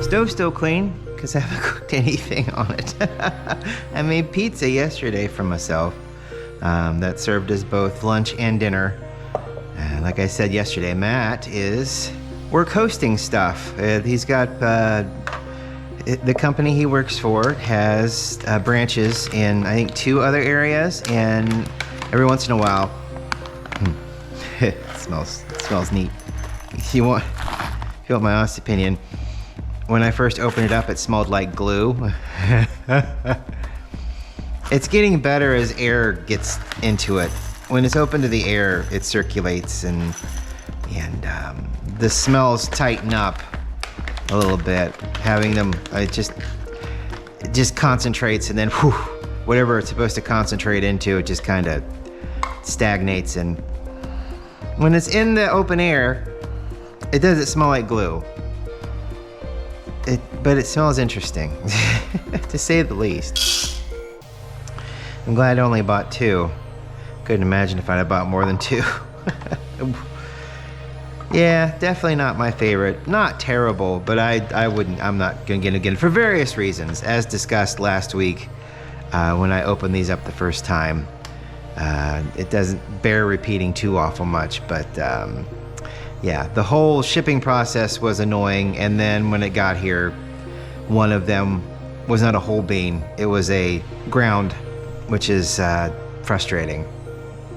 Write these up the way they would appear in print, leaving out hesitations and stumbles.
Stove's still clean because I haven't cooked anything on it. I made pizza yesterday for myself that served as both lunch and dinner. Like I said yesterday, Matt we're hosting stuff. He's got, the company he works for has branches in, I think, 2 other areas, and every once in a while, it smells neat. If you want my honest opinion, when I first opened it up, it smelled like glue. It's getting better as air gets into it. When it's open to the air, it circulates and the smells tighten up a little bit. Having them, it just concentrates, and then whew, whatever it's supposed to concentrate into, it just kind of stagnates. And when it's in the open air, it doesn't smell like glue. But it smells interesting, to say the least. I'm glad I only bought 2. Couldn't imagine if I'd have bought more than 2. Yeah, definitely not my favorite. Not terrible, but I'm not gonna get it again for various reasons, as discussed last week when I opened these up the first time. It doesn't bear repeating too awful much, but yeah, the whole shipping process was annoying, and then when it got here, one of them was not a whole bean, it was a ground, which is frustrating.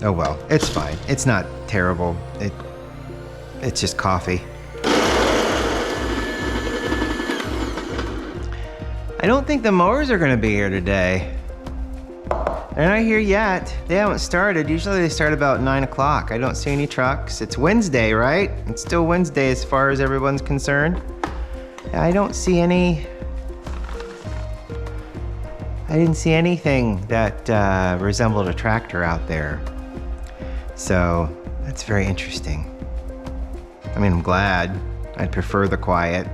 Oh well, it's fine. It's not terrible. It's just coffee. I don't think the mowers are gonna be here today. They're not here yet. They haven't started. Usually they start about 9 o'clock. I don't see any trucks. It's Wednesday, right? It's still Wednesday as far as everyone's concerned. I don't see any. I didn't see anything that resembled a tractor out there. So that's very interesting. I mean, I'm glad. I'd prefer the quiet.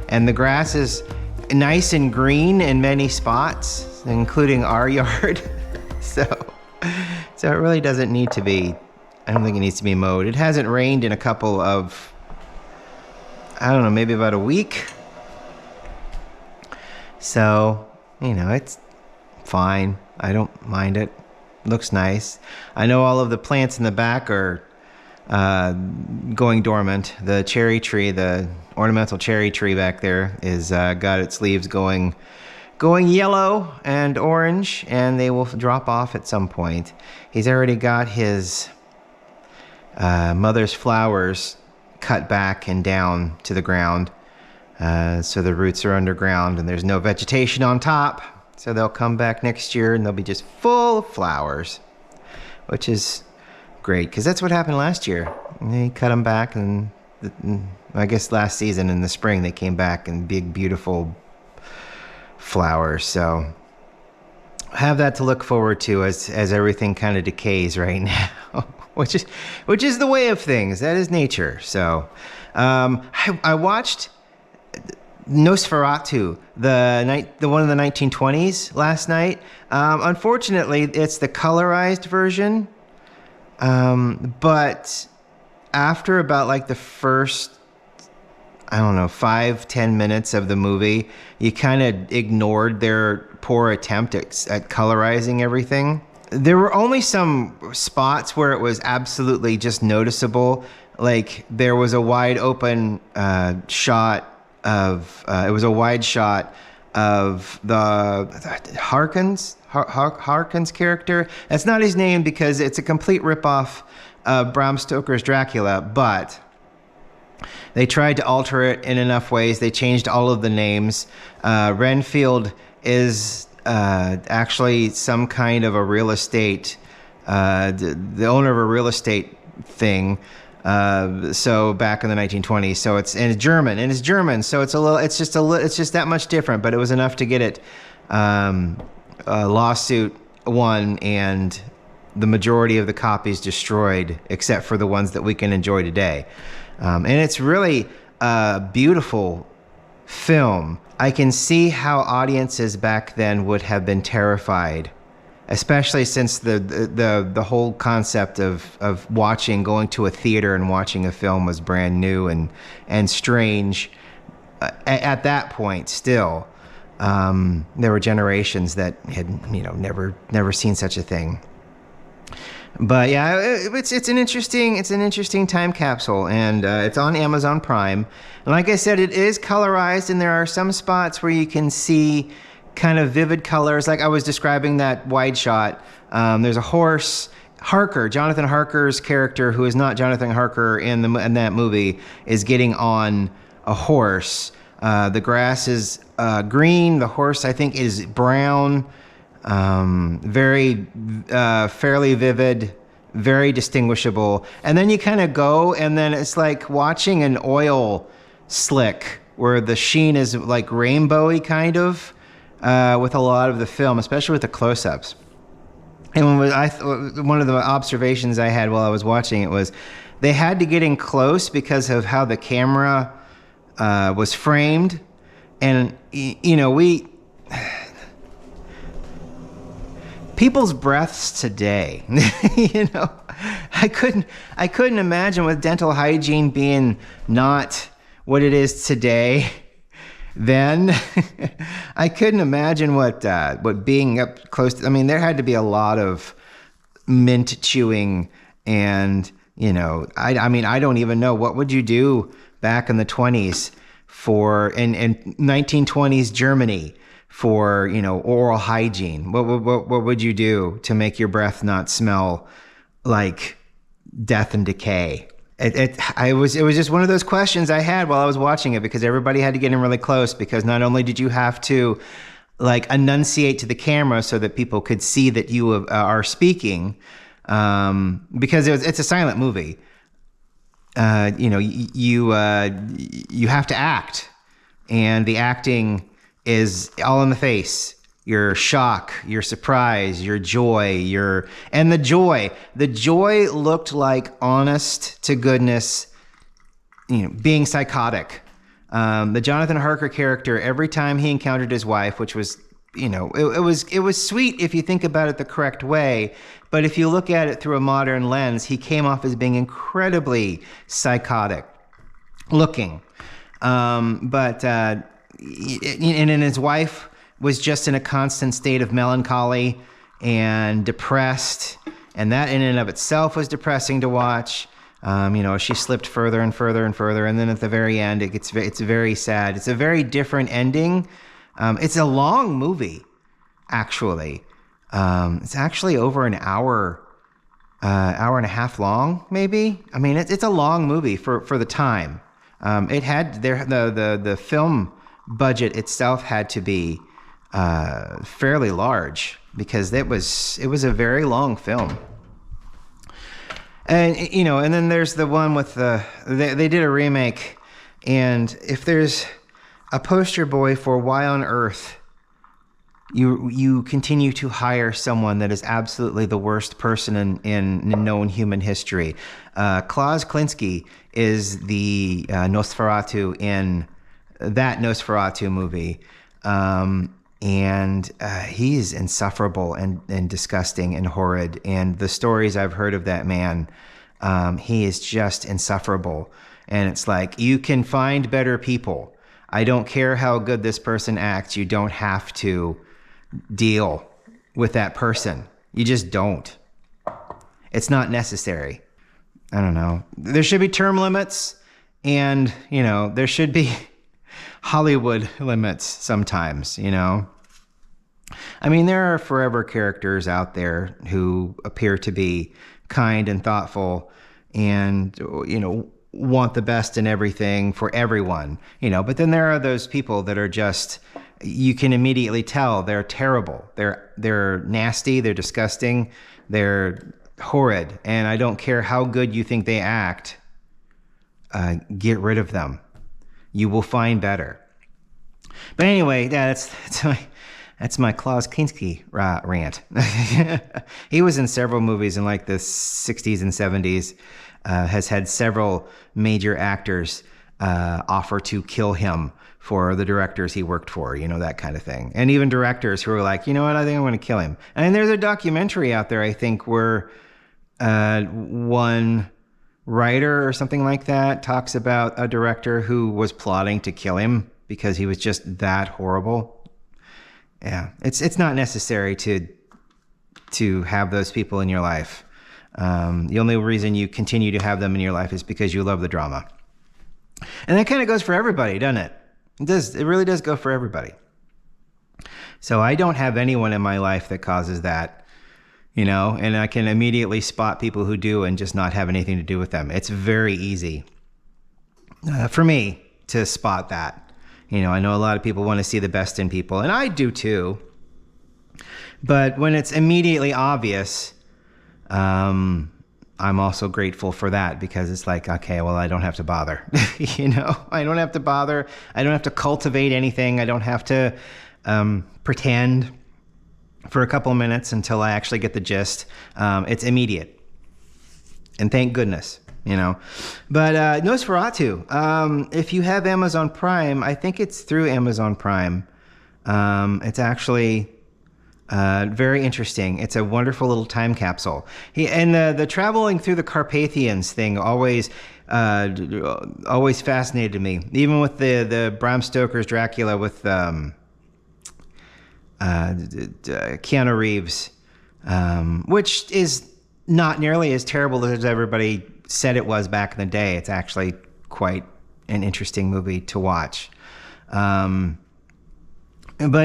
And the grass is nice and green in many spots, including our yard. So it really doesn't need to be, I don't think it needs to be mowed. It hasn't rained in a couple of, I don't know, maybe about a week. So, it's fine. I don't mind it. Looks nice. I know all of the plants in the back are going dormant. The cherry tree, the ornamental cherry tree back there is got its leaves going yellow and orange, and they will drop off at some point. He's already got his mother's flowers cut back and down to the ground, so the roots are underground and there's no vegetation on top, so they'll come back next year and they'll be just full of flowers, which is great, because that's what happened last year. They cut them back, and I guess last season in the spring they came back in big, beautiful flowers. So have that to look forward to as everything kind of decays right now, which is the way of things. That is nature. So I watched Nosferatu, the one of the 1920s last night. Unfortunately, it's the colorized version. But after about like the first, I don't know, 5-10 minutes of the movie, you kind of ignored their poor attempt at colorizing everything. There were only some spots where it was absolutely just noticeable. Like there was a wide open shot of, it was a wide shot of the Harkins character. That's not his name because it's a complete ripoff of Bram Stoker's Dracula, but they tried to alter it in enough ways. They changed all of the names. Renfield is actually some kind of a real estate, the owner of a real estate thing. So back in the 1920s, so it's German, so it's just that much different, but it was enough to get it lawsuit won and the majority of the copies destroyed, except for the ones that we can enjoy today. And it's really a beautiful film. I can see how audiences back then would have been terrified, especially since the whole concept of going to a theater and watching a film was brand new and strange. at that point still, there were generations that had, never seen such a thing. But yeah, it's an interesting time capsule, and it's on Amazon Prime. And like I said, it is colorized, and there are some spots where you can see kind of vivid colors. Like I was describing that wide shot. There's a horse. Harker, Jonathan Harker's character, who is not Jonathan Harker in that movie, is getting on a horse. The grass is green. The horse, I think, is brown. Very fairly vivid, very distinguishable. And then you kind of go, and then it's like watching an oil slick where the sheen is like rainbowy kind of with a lot of the film, especially with the close-ups. And one of the observations I had while I was watching it was they had to get in close because of how the camera was framed. And, people's breaths today, I couldn't imagine with dental hygiene being not what it is today. Then I couldn't imagine what being up close to, there had to be a lot of mint chewing, and I don't even know, what would you do back in the 20s in 1920s Germany for oral hygiene? What would you do to make your breath not smell like death and decay? It was just one of those questions I had while I was watching it, because everybody had to get in really close, because not only did you have to like enunciate to the camera so that people could see that you are speaking, because it's a silent movie. You have to act, and the acting is all in the face. Your shock, your surprise, your joy, the joy looked like honest to goodness, being psychotic. The Jonathan Harker character, every time he encountered his wife, which was, it was sweet if you think about it the correct way, but if you look at it through a modern lens, he came off as being incredibly psychotic looking. And his wife was just in a constant state of melancholy and depressed, and that in and of itself was depressing to watch. She slipped further and further and further, and then at the very end, it's very sad. It's a very different ending. It's a long movie, actually. It's actually over an hour and a half long, maybe. It's a long movie for the time. It had the film budget itself had to be fairly large, because it was a very long film. And and then there's the one with they did a remake, and if there's a poster boy for why on earth you continue to hire someone that is absolutely the worst person in known human history. Klaus Kinski is the Nosferatu in that Nosferatu movie. And he's insufferable and disgusting and horrid. And the stories I've heard of that man, he is just insufferable. And it's like, you can find better people. I don't care how good this person acts. You don't have to deal with that person. You just don't. It's not necessary. I don't know. There should be term limits, and, there should be Hollywood limits sometimes, there are forever characters out there who appear to be kind and thoughtful and, want the best in everything for everyone, but then there are those people that are just, you can immediately tell they're terrible. They're nasty. They're disgusting. They're horrid. And I don't care how good you think they act. Get rid of them. You will find better. But anyway, that's my Klaus Kinski rant. He was in several movies in like the 60s and 70s. Has had several major actors offer to kill him for the directors he worked for, that kind of thing. And even directors who were like, you know what, I think I'm going to kill him. And there's a documentary out there, I think, where one writer or something like that talks about a director who was plotting to kill him because he was just that horrible. Yeah, it's not necessary to have those people in your life. The only reason you continue to have them in your life is because you love the drama. And that kind of goes for everybody, doesn't it? It does. It really does go for everybody. So I don't have anyone in my life that causes that, and I can immediately spot people who do and just not have anything to do with them. It's very easy for me to spot that. I know a lot of people want to see the best in people, and I do too. But when it's immediately obvious, I'm also grateful for that, because it's like, okay, well, I don't have to bother. I don't have to bother. I don't have to cultivate anything. I don't have to pretend for a couple of minutes until I actually get the gist. It's immediate. And thank goodness. But Nosferatu, if you have Amazon Prime, I think it's through Amazon Prime. It's actually very interesting. It's a wonderful little time capsule. And the traveling through the Carpathians thing always fascinated me. Even with the Bram Stoker's Dracula with Keanu Reeves, which is not nearly as terrible as everybody said it was back in the day. It's actually quite an interesting movie to watch. But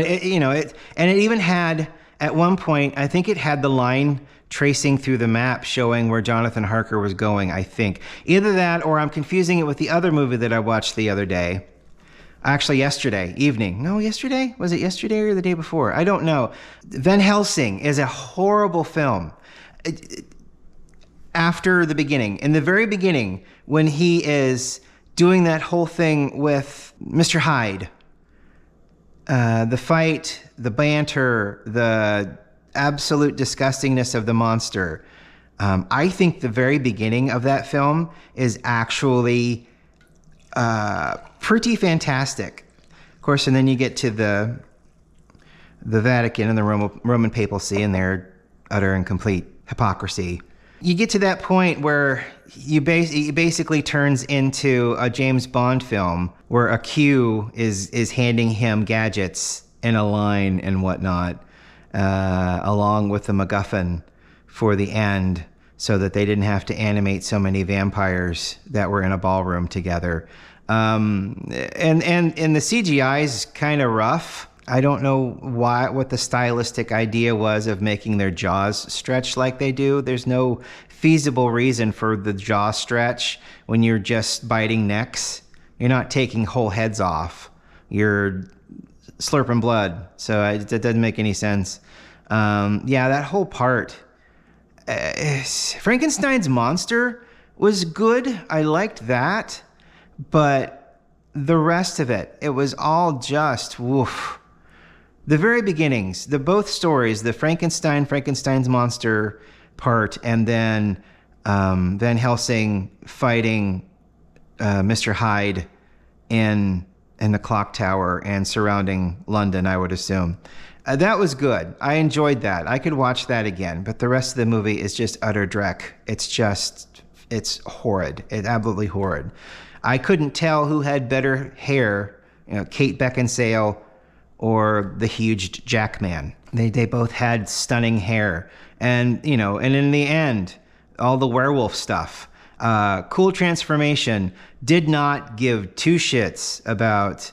it even had, at one point, I think it had the line tracing through the map showing where Jonathan Harker was going, I think. Either that, or I'm confusing it with the other movie that I watched the other day. Actually, yesterday evening. No, yesterday? Was it yesterday or the day before? I don't know. Van Helsing is a horrible film. After the beginning, in the very beginning, when he is doing that whole thing with Mr. Hyde, the fight, the banter, the absolute disgustingness of the monster. I think the very beginning of that film is actually pretty fantastic. Of course, and then you get to the Vatican and the Roman papacy and their utter and complete hypocrisy. You get to that point where it basically turns into a James Bond film where a Q is handing him gadgets and a line and whatnot, along with the MacGuffin for the end, so that they didn't have to animate so many vampires that were in a ballroom together. And the CGI is kind of rough. I don't know what the stylistic idea was of making their jaws stretch like they do. There's no feasible reason for the jaw stretch when you're just biting necks. You're not taking whole heads off. You're slurping blood. So it doesn't make any sense. That whole part. Frankenstein's monster was good. I liked that. But the rest of it was all just woof. The very beginnings, both stories, the Frankenstein's monster part, and then Van Helsing fighting Mr. Hyde in the clock tower and surrounding London, I would assume. That was good. I enjoyed that. I could watch that again. But the rest of the movie is just utter dreck. It's horrid. It's absolutely horrid. I couldn't tell who had better hair, Kate Beckinsale or the huge Jackman. They both had stunning hair. And in the end, all the werewolf stuff, cool transformation, did not give two shits about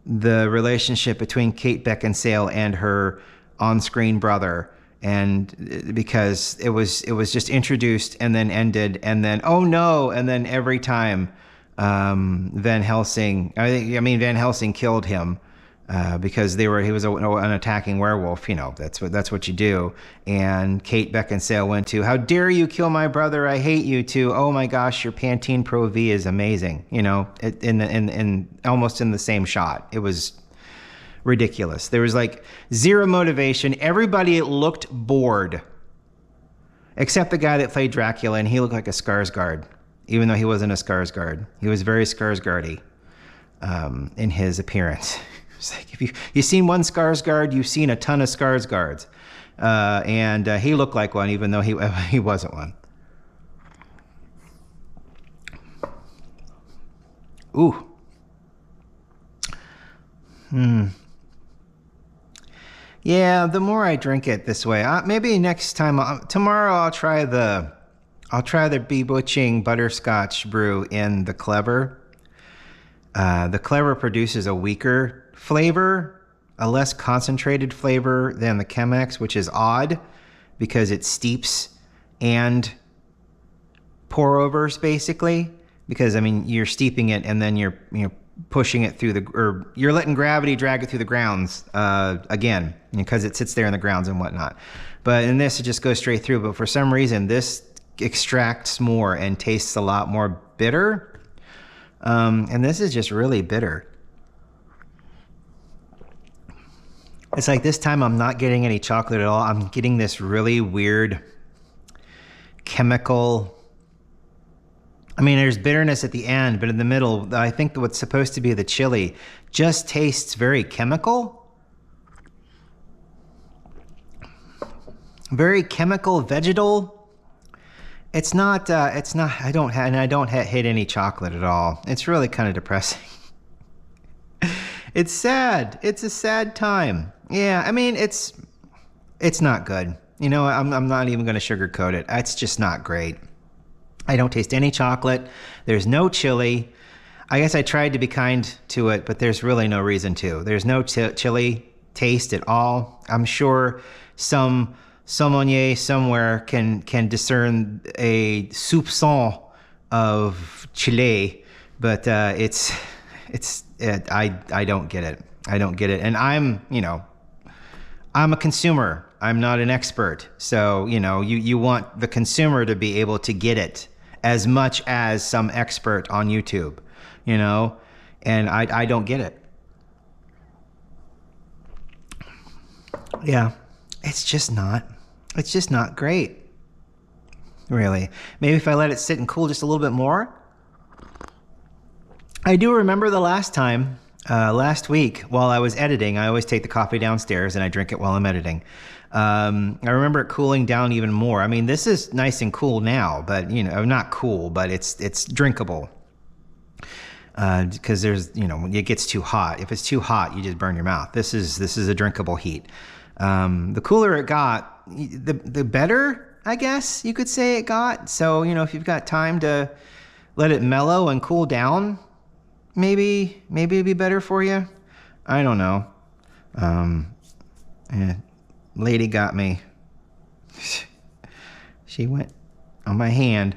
the relationship between Kate Beckinsale and her on-screen brother. And because it was just introduced and then ended, and then, oh no, and then every time Van Helsing killed him. Because he was an attacking werewolf, that's what you do. And Kate Beckinsale went to, how dare you kill my brother? I hate you, to, oh my gosh, your Pantene Pro V is amazing. In almost in the same shot. It was ridiculous. There was like zero motivation. Everybody looked bored, except the guy that played Dracula, and he looked like a Skarsgård, even though he wasn't a Skarsgård. He was very Skarsgårdy in his appearance. It's like, if you've seen one Skarsgård, you've seen a ton of Skarsgårds. And he looked like one, even though he wasn't one. Ooh. Yeah, the more I drink it this way, maybe next time, tomorrow I'll try the Bewitching Butterscotch Brew in the Clever. The Clever produces a weaker flavor, a less concentrated flavor than the Chemex, which is odd because it steeps and pour overs basically. Because I mean, you're steeping it and then you're pushing it through or you're letting gravity drag it through the grounds again, because it sits there in the grounds and whatnot. But in this, it just goes straight through. But for some reason, this extracts more and tastes a lot more bitter. And this is just really bitter. It's like this time I'm not getting any chocolate at all. I'm getting this really weird chemical. I mean, there's bitterness at the end, but in the middle, I think what's supposed to be the chili just tastes very chemical. Very chemical, vegetal. It's not, I don't hit any chocolate at all. It's really kind of depressing. It's sad. It's a sad time. Yeah, I mean, it's not good. You know, I'm not even going to sugarcoat it. It's just not great. I don't taste any chocolate. There's no chili. I guess I tried to be kind to it, but there's really no reason to. There's no chili taste at all. I'm sure some sommelier somewhere can discern a soupçon of chili, but I don't get it. I don't get it. And I'm a consumer. I'm not an expert. So, you want the consumer to be able to get it as much as some expert on YouTube, and I don't get it. Yeah, it's just not great, really. Maybe if I let it sit and cool just a little bit more. I do remember the last time, last week, while I was editing, I always take the coffee downstairs and I drink it while I'm editing. I remember it cooling down even more. I mean, this is nice and cool now, but not cool, but it's drinkable. Because there's, when it gets too hot. If it's too hot, you just burn your mouth. This is a drinkable heat. The cooler it got, the better, I guess you could say it got. So, if you've got time to let it mellow and cool down, maybe it'd be better for you. I don't know. Lady got me. She went on my hand.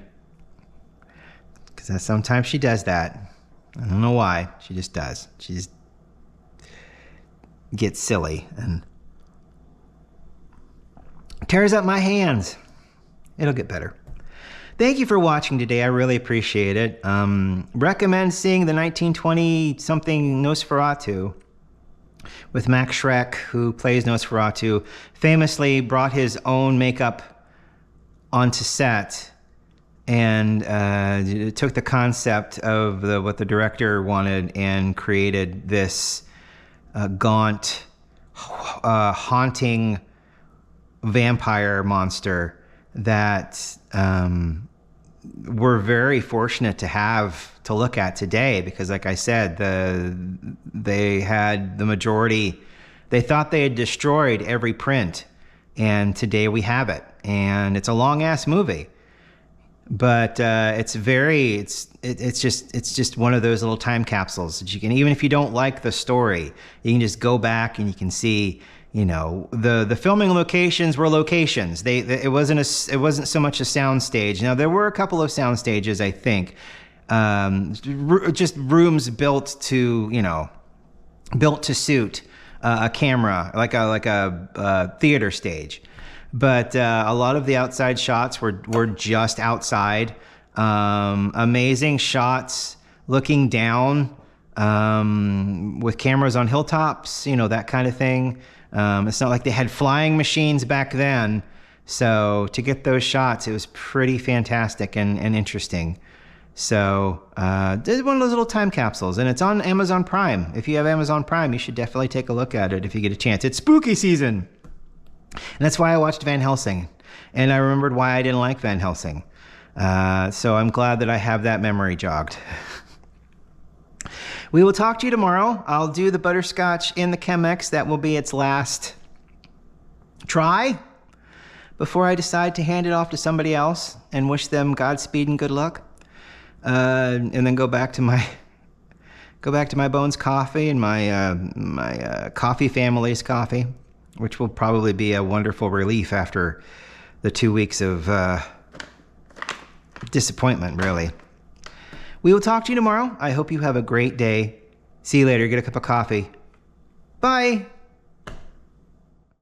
Because sometimes she does that. I don't know why. She just does. She just gets silly and tears up my hands. It'll get better. Thank you for watching today. I really appreciate it. Recommend seeing the 1920-something Nosferatu with Max Schreck, who plays Nosferatu, famously brought his own makeup onto set and took the concept of what the director wanted and created this gaunt, haunting vampire monster that we're very fortunate to have to look at today, because like I said, they had the majority. They thought they had destroyed every print, and today we have it. And it's a long ass movie, but it's just one of those little time capsules that you can, even if you don't like the story, you can just go back and you can see, the filming locations were locations. It wasn't so much a sound stage. Now there were a couple of sound stages, I think, just rooms built to suit a camera, like a theater stage. But a lot of the outside shots were just outside. Amazing shots looking down with cameras on hilltops, that kind of thing. It's not like they had flying machines back then. So to get those shots, it was pretty fantastic and interesting. So it's one of those little time capsules, and it's on Amazon Prime. If you have Amazon Prime, you should definitely take a look at it if you get a chance. It's spooky season. And that's why I watched Van Helsing. And I remembered why I didn't like Van Helsing. So I'm glad that I have that memory jogged. We will talk to you tomorrow. I'll do the butterscotch in the Chemex. That will be its last try before I decide to hand it off to somebody else and wish them Godspeed and good luck. And then go back to my Bones coffee and my coffee family's coffee, which will probably be a wonderful relief after the 2 weeks of disappointment, really. We will talk to you tomorrow. I hope you have a great day. See you later. Get a cup of coffee. Bye.